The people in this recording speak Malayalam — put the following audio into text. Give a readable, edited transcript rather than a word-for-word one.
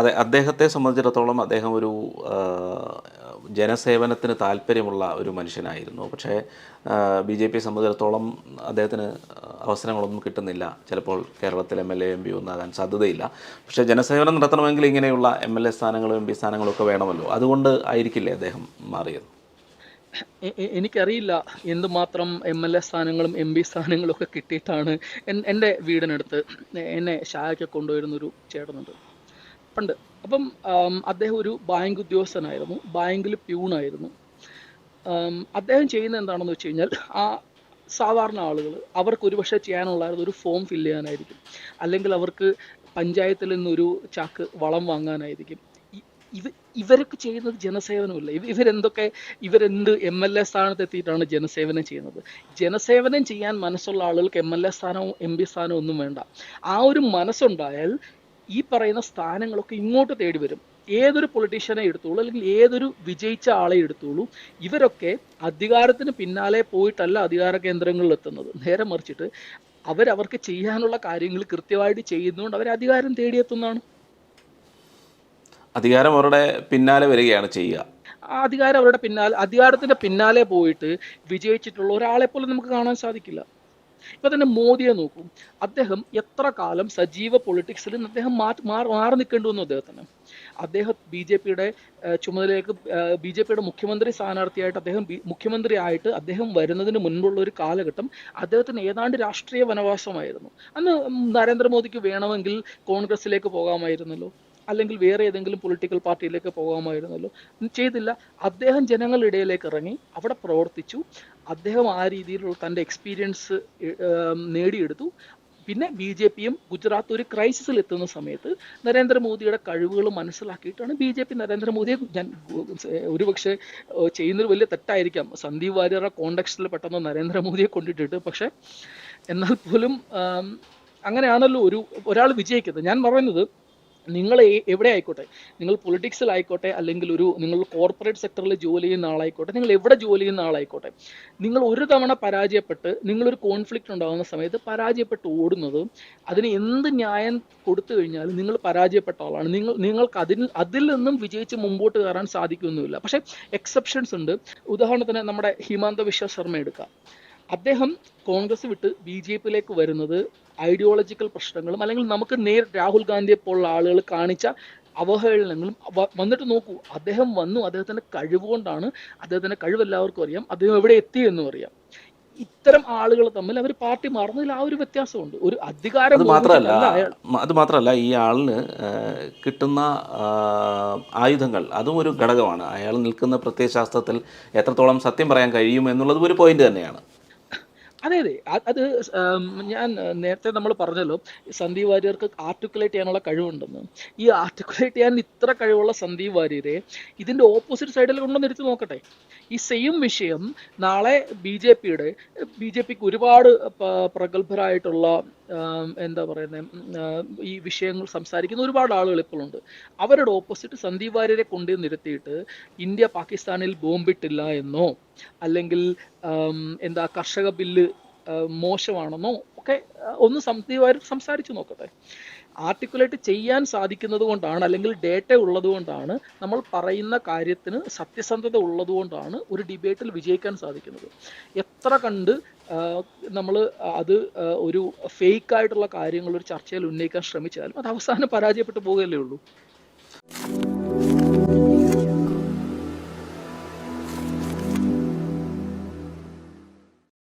അതെ, അദ്ദേഹത്തെ സംബന്ധിച്ചിടത്തോളം അദ്ദേഹം ഒരു ജനസേവനത്തിന് താല്പര്യമുള്ള ഒരു മനുഷ്യനായിരുന്നു. പക്ഷേ ബി.ജെ.പിയെ സംബന്ധിച്ചിടത്തോളം അദ്ദേഹത്തിന് അവസരങ്ങളൊന്നും കിട്ടുന്നില്ല. ചിലപ്പോൾ കേരളത്തിൽ എം.എൽ.എ, എം.പി ഒന്നാകാൻ സാധ്യതയില്ല. പക്ഷേ ജനസേവനം നടത്തണമെങ്കിൽ ഇങ്ങനെയുള്ള എം.എൽ.എ സ്ഥാനങ്ങളും എം.പി സ്ഥാനങ്ങളും ഒക്കെ വേണമല്ലോ. അതുകൊണ്ട് ആയിരിക്കില്ലേ അദ്ദേഹം മാറിയത്? എനിക്കറിയില്ല എന്തുമാത്രം എം.എൽ.എ സ്ഥാനങ്ങളും എം.പി സ്ഥാനങ്ങളും ഒക്കെ കിട്ടിയിട്ടാണ് എൻ്റെ വീടിനടുത്ത് എന്നെ ഷായൊക്കെ കൊണ്ടുവരുന്നൊരു ചേട്ടനുണ്ട് പണ്ട്. അപ്പം അദ്ദേഹം ഒരു ബാങ്ക് ഉദ്യോഗസ്ഥനായിരുന്നു, ബാങ്കിൽ പ്യൂണായിരുന്നു. അദ്ദേഹം ചെയ്യുന്നത് എന്താണെന്ന് വെച്ച് കഴിഞ്ഞാൽ, ആ സാധാരണ ആളുകൾ അവർക്ക് ഒരുപക്ഷെ ചെയ്യാനുള്ളായിരുന്നു ഒരു ഫോം ഫില്ല് ചെയ്യാനായിരിക്കും, അല്ലെങ്കിൽ അവർക്ക് പഞ്ചായത്തിൽ നിന്നൊരു ചാക്ക് വളം വാങ്ങാനായിരിക്കും. ഇ- ഇവ ഇവരൊക്കെ ചെയ്യുന്നത് ജനസേവനമല്ല. ഇവരെന്ത് എം.എൽ.എ സ്ഥാനത്ത് എത്തിയിട്ടാണ് ജനസേവനം ചെയ്യുന്നത്? ജനസേവനം ചെയ്യാൻ മനസ്സുള്ള ആളുകൾക്ക് എം.എൽ.എ സ്ഥാനവും എം.പി സ്ഥാനവും ഒന്നും വേണ്ട. ആ ഒരു മനസ്സുണ്ടായാൽ ഈ പറയുന്ന സ്ഥാനങ്ങളൊക്കെ ഇങ്ങോട്ട് തേടി വരും. ഏതൊരു പൊളിറ്റീഷ്യനെ എടുത്തോളൂ, അല്ലെങ്കിൽ ഏതൊരു വിജയിച്ച ആളെ എടുത്തോളൂ, ഇവരൊക്കെ അധികാരത്തിന് പിന്നാലെ പോയിട്ടല്ല അധികാര കേന്ദ്രങ്ങളിൽ എത്തുന്നത്. നേരെ മറിച്ചിട്ട് അവർക്ക് ചെയ്യാനുള്ള കാര്യങ്ങൾ കൃത്യമായിട്ട് ചെയ്യുന്നതുകൊണ്ട് അവർ അധികാരം തേടിയെത്തുന്നതാണ്. അധികാരം അവരുടെ പിന്നാലെ വരികയാണ് ചെയ്യുക. ആ അധികാരം അവരുടെ പിന്നാലെ, അധികാരത്തിന്റെ പിന്നാലെ പോയിട്ട് വിജയിച്ചിട്ടുള്ള ഒരാളെ പോലും നമുക്ക് കാണാൻ സാധിക്കില്ല. ഇപ്പൊ തന്നെ മോദിയെ നോക്കൂ. അദ്ദേഹം എത്ര കാലം സജീവ പൊളിറ്റിക്സിൽ നിന്ന് അദ്ദേഹം മാറി നിൽക്കേണ്ടി വന്നു അദ്ദേഹത്തിന്. അദ്ദേഹം ബി.ജെ.പിയുടെ ചുമതലയ്ക്ക്, ബി.ജെ.പിയുടെ മുഖ്യമന്ത്രി സ്ഥാനാർത്ഥിയായിട്ട് മുഖ്യമന്ത്രി ആയിട്ട് അദ്ദേഹം വരുന്നതിന് മുൻപുള്ള ഒരു കാലഘട്ടം അദ്ദേഹത്തിന് ഏതാണ്ട് രാഷ്ട്രീയ വനവാസമായിരുന്നു. അന്ന് നരേന്ദ്രമോദിക്ക് വേണമെങ്കിൽ കോൺഗ്രസിലേക്ക് പോകാമായിരുന്നല്ലോ, അല്ലെങ്കിൽ വേറെ ഏതെങ്കിലും പൊളിറ്റിക്കൽ പാർട്ടിയിലേക്ക് പോകാമായിരുന്നല്ലോ. ചെയ്തില്ല. അദ്ദേഹം ജനങ്ങളുടെ ഇടയിലേക്ക് ഇറങ്ങി അവിടെ പ്രവർത്തിച്ചു. അദ്ദേഹം ആ രീതിയിലുള്ള തൻ്റെ എക്സ്പീരിയൻസ് നേടിയെടുത്തു. പിന്നെ ബി.ജെ.പിയും ഗുജറാത്ത് ഒരു ക്രൈസിസിൽ എത്തുന്ന സമയത്ത് നരേന്ദ്രമോദിയുടെ കഴിവുകൾ മനസ്സിലാക്കിയിട്ടാണ് ബി.ജെ.പി നരേന്ദ്രമോദിയെ, ഞാൻ ഒരുപക്ഷെ ചെയ്യുന്നൊരു വലിയ തെറ്റായിരിക്കാം സന്ദീപ് വാര്യരുടെ കോണ്ടെക്സ്റ്റിൽ പെട്ടെന്ന് നരേന്ദ്രമോദിയെ കൊണ്ടിട്ടിട്ട്, പക്ഷെ എന്നാൽ പോലും അങ്ങനെയാണല്ലോ ഒരാൾ വിജയിക്കുന്നത്. ഞാൻ പറയുന്നത്, നിങ്ങൾ എവിടെ ആയിക്കോട്ടെ, നിങ്ങൾ പൊളിറ്റിക്സിലായിക്കോട്ടെ, അല്ലെങ്കിൽ നിങ്ങൾ കോർപ്പറേറ്റ് സെക്ടറിൽ ജോലി ചെയ്യുന്ന ആളായിക്കോട്ടെ, നിങ്ങൾ എവിടെ ജോലി ചെയ്യുന്ന ആളായിക്കോട്ടെ, നിങ്ങൾ ഒരു തവണ പരാജയപ്പെട്ട് നിങ്ങളൊരു കോൺഫ്ലിക്റ്റ് ഉണ്ടാകുന്ന സമയത്ത് പരാജയപ്പെട്ട് ഓടുന്നത്, അതിന് എന്ത് ന്യായം കൊടുത്തു കഴിഞ്ഞാലും നിങ്ങൾ പരാജയപ്പെട്ട ആളാണ്. നിങ്ങൾക്ക് അതിൽ നിന്നും വിജയിച്ച് മുമ്പോട്ട് കയറാൻ സാധിക്കുമൊന്നുമില്ല. പക്ഷെ എക്സെപ്ഷൻസ് ഉണ്ട്. ഉദാഹരണത്തിന് നമ്മുടെ ഹിമാന്ത വിശ്വ ശർമ്മ എടുക്കാം. അദ്ദേഹം കോൺഗ്രസ് വിട്ട് ബി.ജെ.പിയിലേക്ക് വരുന്നത് ഐഡിയോളജിക്കൽ പ്രശ്നങ്ങളും, അല്ലെങ്കിൽ നമുക്ക് രാഹുൽ ഗാന്ധിയെ പോലുള്ള ആളുകൾ കാണിച്ച അവഹേളനങ്ങളും വന്നിട്ട് നോക്കൂ. അദ്ദേഹം വന്നു, അദ്ദേഹത്തിന്റെ കഴിവുകൊണ്ടാണ്. അദ്ദേഹത്തിന്റെ കഴിവ് എല്ലാവർക്കും അറിയാം, അദ്ദേഹം എവിടെ എത്തി എന്നും അറിയാം. ഇത്തരം ആളുകൾ തമ്മിൽ അവർ പാർട്ടി മാറുന്നതിൽ ആ ഒരു വ്യത്യാസമുണ്ട്. ഒരു അധികാരം അത് മാത്രമല്ല മോഹിച്ചിട്ടല്ല അയാൾ. അത് മാത്രമല്ല ഈ ആളിന് കിട്ടുന്ന ആയുധങ്ങൾ അതും ഒരു ഘടകമാണ്. അയാൾ നിൽക്കുന്ന പ്രത്യയശാസ്ത്രത്തിൽ എത്രത്തോളം സത്യം പറയാൻ കഴിയും എന്നുള്ളതും ഒരു പോയിന്റ് തന്നെയാണ്. അതെ അതെ, അത് ഞാൻ നേരത്തെ നമ്മൾ പറഞ്ഞല്ലോ, സന്ദീപ് വാര്യർക്ക് ആർട്ടിക്കുലേറ്റ് ചെയ്യാനുള്ള കഴിവുണ്ടെന്ന്. ഈ ആർട്ടിക്കുലേറ്റ് ചെയ്യാൻ ഇത്ര കഴിവുള്ള സന്ദീപ് വാര്യരെ ഇതിന്റെ ഓപ്പോസിറ്റ് സൈഡിൽ കൊണ്ടുവന്ന് എടുത്ത് നോക്കട്ടെ. ഈ സെയിം വിഷയം നാളെ ബി ജെ പിക്ക് ഒരുപാട് പ്രഗത്ഭരായിട്ടുള്ള, എന്താ പറയുന്നത്, ഈ വിഷയങ്ങൾ സംസാരിക്കുന്ന ഒരുപാട് ആളുകൾ ഇപ്പോഴുണ്ട്. അവരുടെ ഓപ്പോസിറ്റ് സന്ദീപ് വാര്യരെ കൊണ്ടു നിർത്തിയിട്ട് ഇന്ത്യ പാകിസ്ഥാനിൽ ബോംബിട്ടില്ല എന്നോ, അല്ലെങ്കിൽ എന്താ കർഷക ബില്ല് മോശമാണെന്നോ ഒക്കെ ഒന്ന് സന്ദീപ് വാര്യർ സംസാരിച്ചു നോക്കട്ടെ. ആർട്ടിക്കുലേറ്റ് ചെയ്യാൻ സാധിക്കുന്നത് കൊണ്ടാണ്, അല്ലെങ്കിൽ ഡേറ്റ ഉള്ളത് കൊണ്ടാണ്, നമ്മൾ പറയുന്ന കാര്യത്തിന് സത്യസന്ധത ഉള്ളത് കൊണ്ടാണ് ഒരു ഡിബേറ്റിൽ വിജയിക്കാൻ സാധിക്കുന്നത്. എത്ര കണ്ട് നമ്മൾ അത് ഒരു ഫേക്ക് ആയിട്ടുള്ള കാര്യങ്ങൾ ഒരു ചർച്ചയിൽ ഉന്നയിക്കാൻ ശ്രമിച്ചാലും അത് അവസാനം പരാജയപ്പെട്ടു പോകുകയല്ലേ ഉള്ളൂ.